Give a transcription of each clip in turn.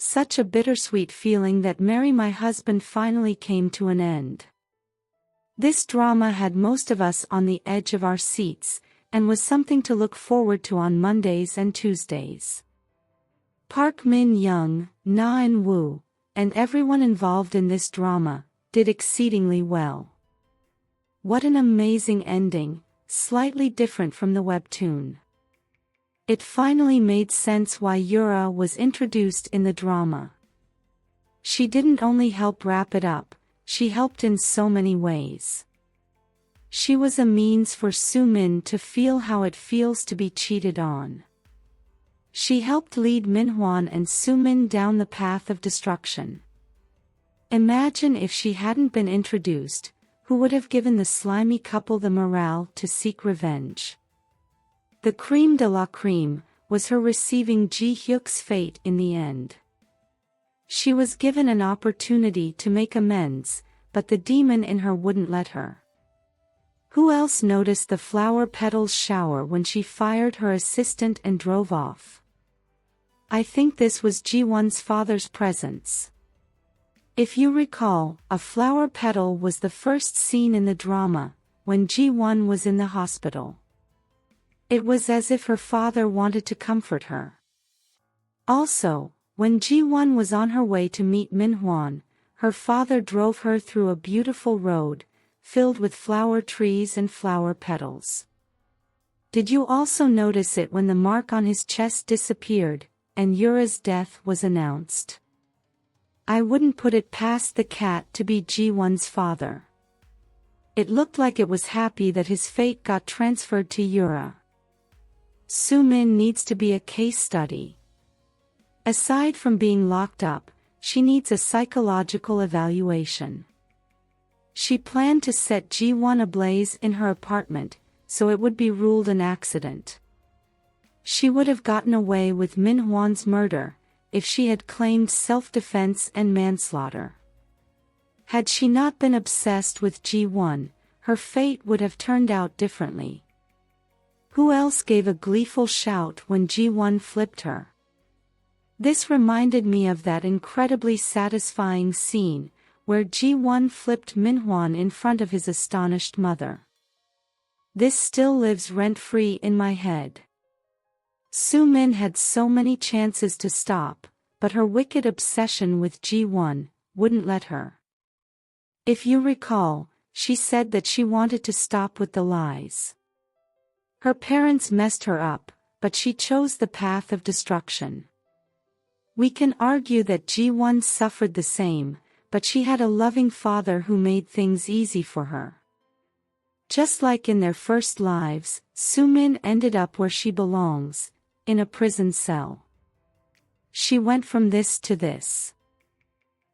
Such a bittersweet feeling that Marry My Husband finally came to an end. This drama had most of us on the edge of our seats, and was something to look forward to on Mondays and Tuesdays. Park Min-young, Na In-woo, and everyone involved in this drama, did exceedingly well. What an amazing ending, slightly different from the webtoon. It finally made sense why YuRa was introduced in the drama. She didn't only help wrap it up, she helped in so many ways. She was a means for Sumin to feel how it feels to be cheated on. She helped lead Minhwan and Sumin down the path of destruction. Imagine if she hadn't been introduced, who would have given the slimy couple the morale to seek revenge? The crème de la crème was her receiving Ji-hyeok's fate in the end. She was given an opportunity to make amends, but the demon in her wouldn't let her. Who else noticed the flower petals shower when she fired her assistant and drove off? I think this was Ji-won's father's presence. If you recall, a flower petal was the first scene in the drama, when Ji-won was in the hospital. It was as if her father wanted to comfort her. Also, when Ji-won was on her way to meet Minhwan, her father drove her through a beautiful road, filled with flower trees and flower petals. Did you also notice it when the mark on his chest disappeared, and YuRa's death was announced? I wouldn't put it past the cat to be Ji-won's father. It looked like it was happy that his fate got transferred to YuRa. Sumin needs to be a case study. Aside from being locked up, she needs a psychological evaluation. She planned to set Ji-won ablaze in her apartment, so it would be ruled an accident. She would have gotten away with Minhwan's murder, if she had claimed self-defense and manslaughter. Had she not been obsessed with Ji-won, her fate would have turned out differently. Who else gave a gleeful shout when Ji-won flipped her? This reminded me of that incredibly satisfying scene, where Ji-won flipped Minhwan in front of his astonished mother. This still lives rent-free in my head. Sumin had so many chances to stop, but her wicked obsession with Ji-won wouldn't let her. If you recall, she said that she wanted to stop with the lies. Her parents messed her up, but she chose the path of destruction. We can argue that Ji-won suffered the same, but she had a loving father who made things easy for her. Just like in their first lives, Sumin ended up where she belongs, in a prison cell. She went from this to this.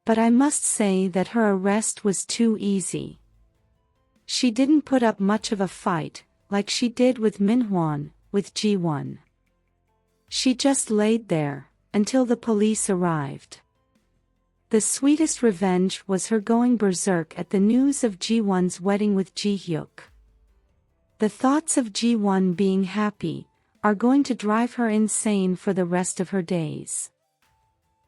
But I must say that her arrest was too easy. She didn't put up much of a fight, like she did with Minhwan, with Ji-won. She just laid there, until the police arrived. The sweetest revenge was her going berserk at the news of Ji-won's wedding with Ji-hyeok. The thoughts of Ji-won being happy are going to drive her insane for the rest of her days.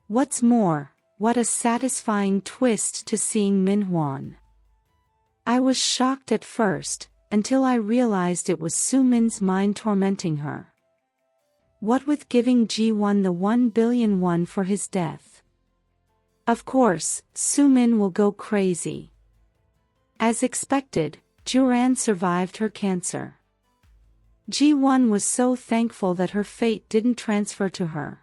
What's more, what a satisfying twist to seeing Minhwan. I was shocked at first, until I realized it was Sumin's mind tormenting her. What with giving Ji-won the 1 billion won for his death? Of course, Sumin will go crazy. As expected, Juran survived her cancer. Ji-won was so thankful that her fate didn't transfer to her.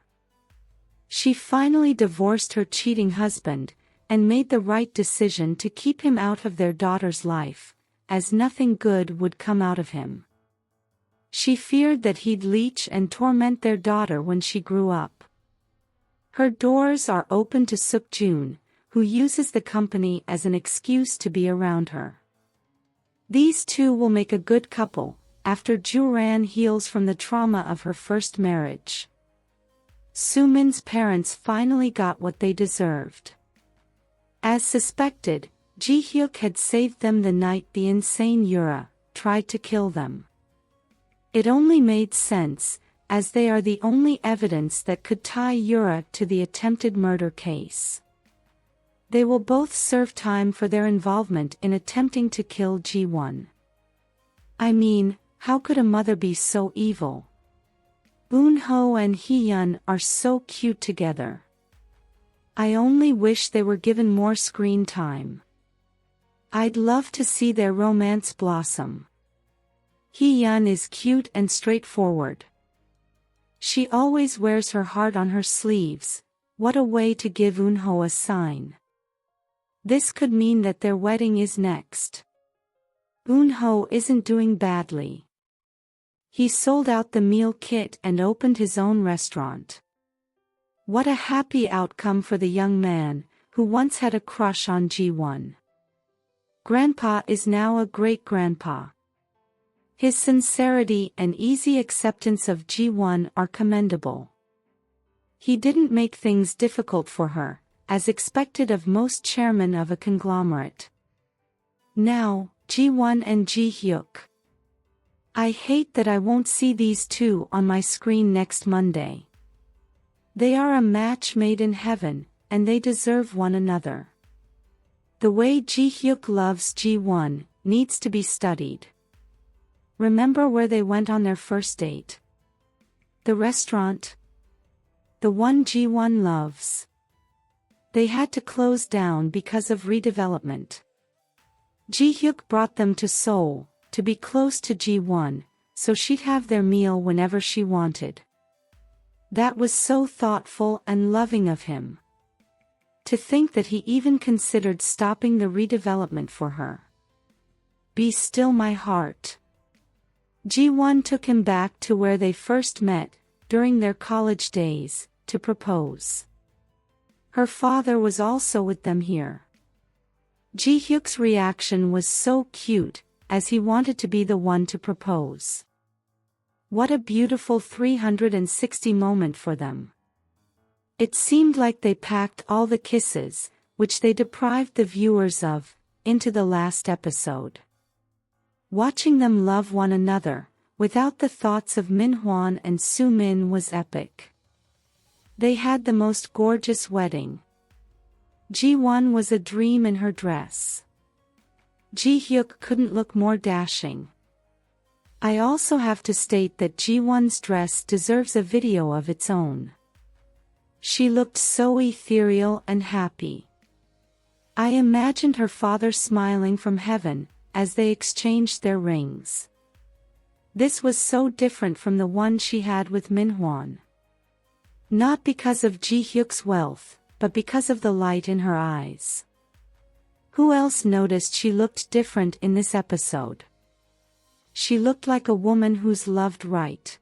She finally divorced her cheating husband, and made the right decision to keep him out of their daughter's life, as nothing good would come out of him. She feared that he'd leech and torment their daughter when she grew up. Her doors are open to Suk-jun, who uses the company as an excuse to be around her. These two will make a good couple, after Juran heals from the trauma of her first marriage. Sumin's parents finally got what they deserved. As suspected, Ji-hyeok had saved them the night the insane YuRa tried to kill them. It only made sense, as they are the only evidence that could tie YuRa to the attempted murder case. They will both serve time for their involvement in attempting to kill Ji-won. I mean, how could a mother be so evil? Eun-ho and Hee-yeon are so cute together. I only wish they were given more screen time. I'd love to see their romance blossom. Hee-yeon is cute and straightforward. She always wears her heart on her sleeves. What a way to give Eun-ho a sign. This could mean that their wedding is next. Eun-ho isn't doing badly. He sold out the meal kit and opened his own restaurant. What a happy outcome for the young man, who once had a crush on Ji-won. Grandpa is now a great-grandpa. His sincerity and easy acceptance of Ji-won are commendable. He didn't make things difficult for her, as expected of most chairmen of a conglomerate. Now, Ji-won and Ji-hyeok. I hate that I won't see these two on my screen next Monday. They are a match made in heaven, and they deserve one another. The way Ji-hyeok loves Ji-won needs to be studied. Remember where they went on their first date? The restaurant? The one Ji-won loves. They had to close down because of redevelopment. Ji-hyeok brought them to Seoul, to be close to Ji-won, so she'd have their meal whenever she wanted. That was so thoughtful and loving of him. To think that he even considered stopping the redevelopment for her. Be still my heart. Ji-won took him back to where they first met, during their college days, to propose. Her father was also with them here. Ji-hyuk's reaction was so cute, as he wanted to be the one to propose. What a beautiful 360 moment for them. It seemed like they packed all the kisses, which they deprived the viewers of, into the last episode. Watching them love one another, without the thoughts of Min-hwan and Sumin was epic. They had the most gorgeous wedding. Ji-won was a dream in her dress. Ji-hyuk couldn't look more dashing. I also have to state that Ji-won's dress deserves a video of its own. She looked so ethereal and happy. I imagined her father smiling from heaven, as they exchanged their rings. This was so different from the one she had with Min-hwan. Not because of Ji-hyuk's wealth, but because of the light in her eyes. Who else noticed she looked different in this episode? She looked like a woman who's loved right.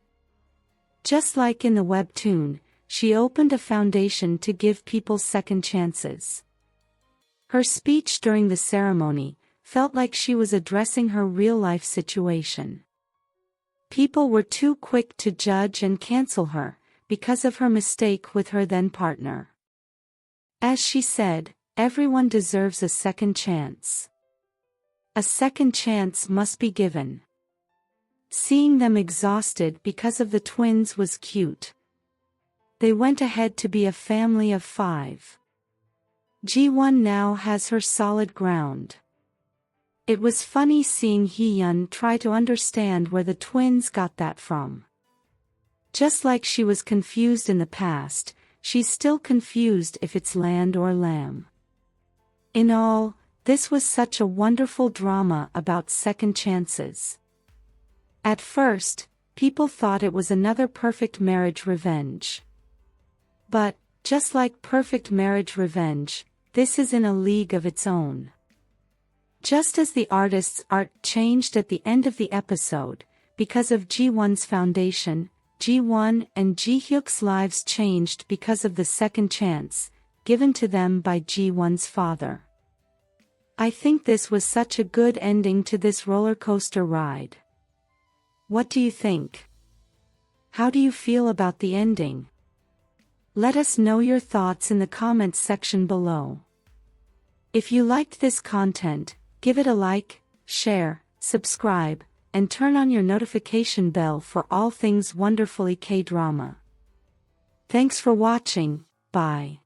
Just like in the webtoon, she opened a foundation to give people second chances. Her speech during the ceremony felt like she was addressing her real-life situation. People were too quick to judge and cancel her, because of her mistake with her then-partner. As she said, everyone deserves a second chance. A second chance must be given. Seeing them exhausted because of the twins was cute. They went ahead to be a family of 5. Ji-won now has her solid ground. It was funny seeing Hee-yeon try to understand where the twins got that from. Just like she was confused in the past, she's still confused if it's land or lamb. In all, this was such a wonderful drama about second chances. At first, people thought it was another Perfect Marriage Revenge. But, just like Perfect Marriage Revenge, this is in a league of its own. Just as the artist's art changed at the end of the episode, because of Ji-won's foundation, Ji-won and Ji-hyuk's lives changed because of the second chance, given to them by Ji-won's father. I think this was such a good ending to this roller coaster ride. What do you think? How do you feel about the ending? Let us know your thoughts in the comments section below. If you liked this content, give it a like, share, subscribe, and turn on your notification bell for all things wonderfully K-drama. Thanks for watching, bye.